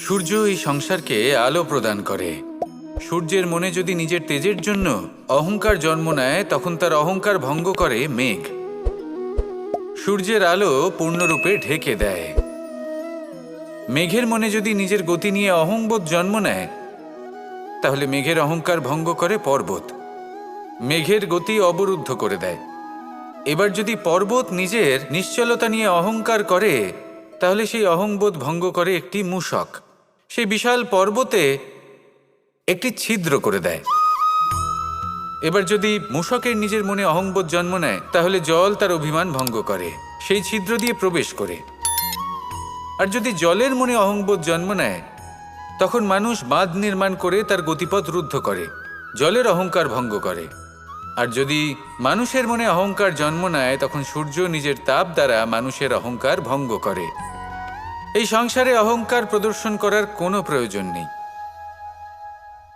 সূর্য এই সংসারকে আলো প্রদান করে। সূর্যের মনে যদি নিজের তেজের জন্য অহংকার জন্ম নেয়, তখন তার অহংকার ভঙ্গ করে মেঘ। সূর্যের আলো পূর্ণরূপে ঢেকে দেয়। মেঘের মনে যদি নিজের গতি নিয়ে অহংবোধ জন্ম নেয়, তাহলে মেঘের অহংকার ভঙ্গ করে পর্বত। মেঘের গতি অবরুদ্ধ করে দেয়। এবার যদি পর্বত নিজের নিশ্চলতা নিয়ে অহংকার করে, তাহলে সেই অহংবোধ ভঙ্গ করে একটি মূষক। সেই বিশাল পর্বতে একটি ছিদ্র করে দেয়। এবার যদি মূষকের নিজের মনে অহংবোধ জন্ম নেয়, তাহলে জল তার অভিমান ভঙ্গ করে সেই ছিদ্র দিয়ে প্রবেশ করে। আর যদি জলের মনে অহংবোধ জন্ম নেয়, তখন মানুষ বাঁধ নির্মাণ করে তার গতিপথ রুদ্ধ করে, জলের অহংকার ভঙ্গ করে। আর যদি মানুষের মনে অহংকার জন্ম নেয়, তখন সূর্য নিজের তাপ দ্বারা মানুষের অহংকার ভঙ্গ করে। এই সংসারে অহংকার প্রদর্শন করার কোনো প্রয়োজন নেই।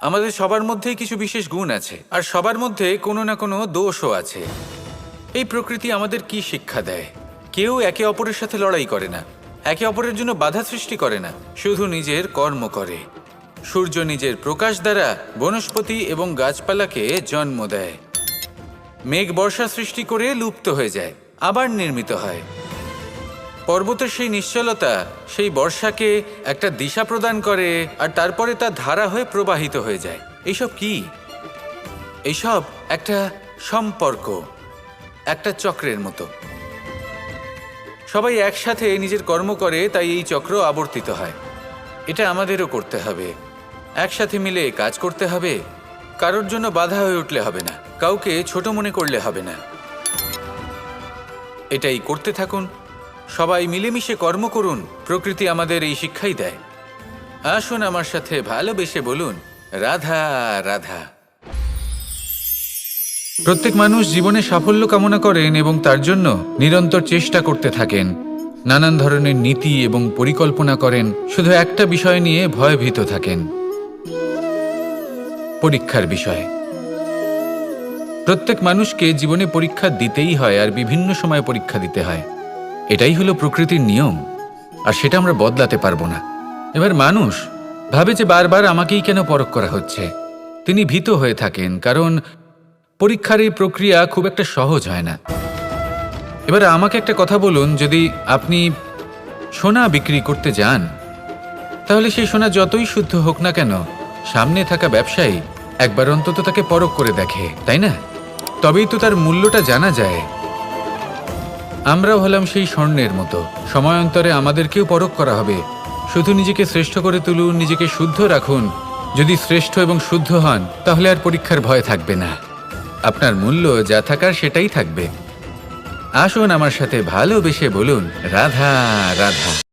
আমাদের সবার মধ্যেই কিছু বিশেষ গুণ আছে, আর সবার মধ্যে কোনো না কোনো দোষও আছে। এই প্রকৃতি আমাদের কি শিক্ষা দেয়? কেউ একে অপরের সাথে লড়াই করে না, একে অপরের জন্য বাধা সৃষ্টি করে না, শুধু নিজের কর্ম করে। সূর্য নিজের প্রকাশ দ্বারা বনস্পতি এবং গাছপালাকে জন্ম দেয়। মেঘ বর্ষা সৃষ্টি করে লুপ্ত হয়ে যায়, আবার নির্মিত হয়। পর্বতের সেই নিশ্চলতা সেই বর্ষাকে একটা দিশা প্রদান করে, আর তারপরে তা ধারা হয়ে প্রবাহিত হয়ে যায়। এইসব কি? এইসব একটা সম্পর্ক, একটা চক্রের মতো। সবাই একসাথে নিজের কর্ম করে, তাই এই চক্র আবর্তিত হয়। এটা আমাদেরও করতে হবে। একসাথে মিলে কাজ করতে হবে। কারোর জন্য বাধা হয়ে উঠলে হবে না, কাউকে ছোট মনে করলে হবে না। এটাই করতে থাকুন। সবাই মিলেমিশে কর্ম করুন। প্রকৃতি আমাদের এই শিক্ষাই দেয়। আসুন আমার সাথে ভালোবেসে বলুন, রাধা রাধা। প্রত্যেক মানুষ জীবনে সাফল্য কামনা করেন এবং তার জন্য নিরন্তর চেষ্টা করতে থাকেন। নানান ধরনের নীতি এবং পরিকল্পনা করেন। শুধু একটা বিষয় নিয়ে ভয়ভীত থাকেন, পরীক্ষার বিষয়। প্রত্যেক মানুষকে জীবনে পরীক্ষা দিতেই হয়, আর বিভিন্ন সময় পরীক্ষা দিতে হয়। এটাই হলো প্রকৃতির নিয়ম, আর সেটা আমরা বদলাতে পারবো না। এবার মানুষ ভাবে যে বারবার আমাকেই কেন পরখ করা হচ্ছে। তিনি ভীত হয়ে থাকেন, কারণ পরীক্ষার এই প্রক্রিয়া খুব একটা সহজ হয় না। এবার আমাকে একটা কথা বলুন, যদি আপনি সোনা বিক্রি করতে যান, তাহলে সেই সোনা যতই শুদ্ধ হোক না কেন, সামনে থাকা ব্যবসায়ী একবার অন্তত তাকে পরখ করে দেখে, তাই না? তবেই তো তার মূল্যটা জানা যায়। আমরাও হলাম সেই স্বর্ণের মতো। সময়ান্তরে আমাদেরকেও পরখ করা হবে। শুধু নিজেকে শ্রেষ্ঠ করে তুলুন, নিজেকে শুদ্ধ রাখুন। যদি শ্রেষ্ঠ এবং শুদ্ধ হন, তাহলে আর পরীক্ষার ভয় থাকবে না। আপনার মূল্য যা থাকার সেটাই থাকবে। আসুন আমার সাথে ভালোবেসে বলুন, রাধা রাধা।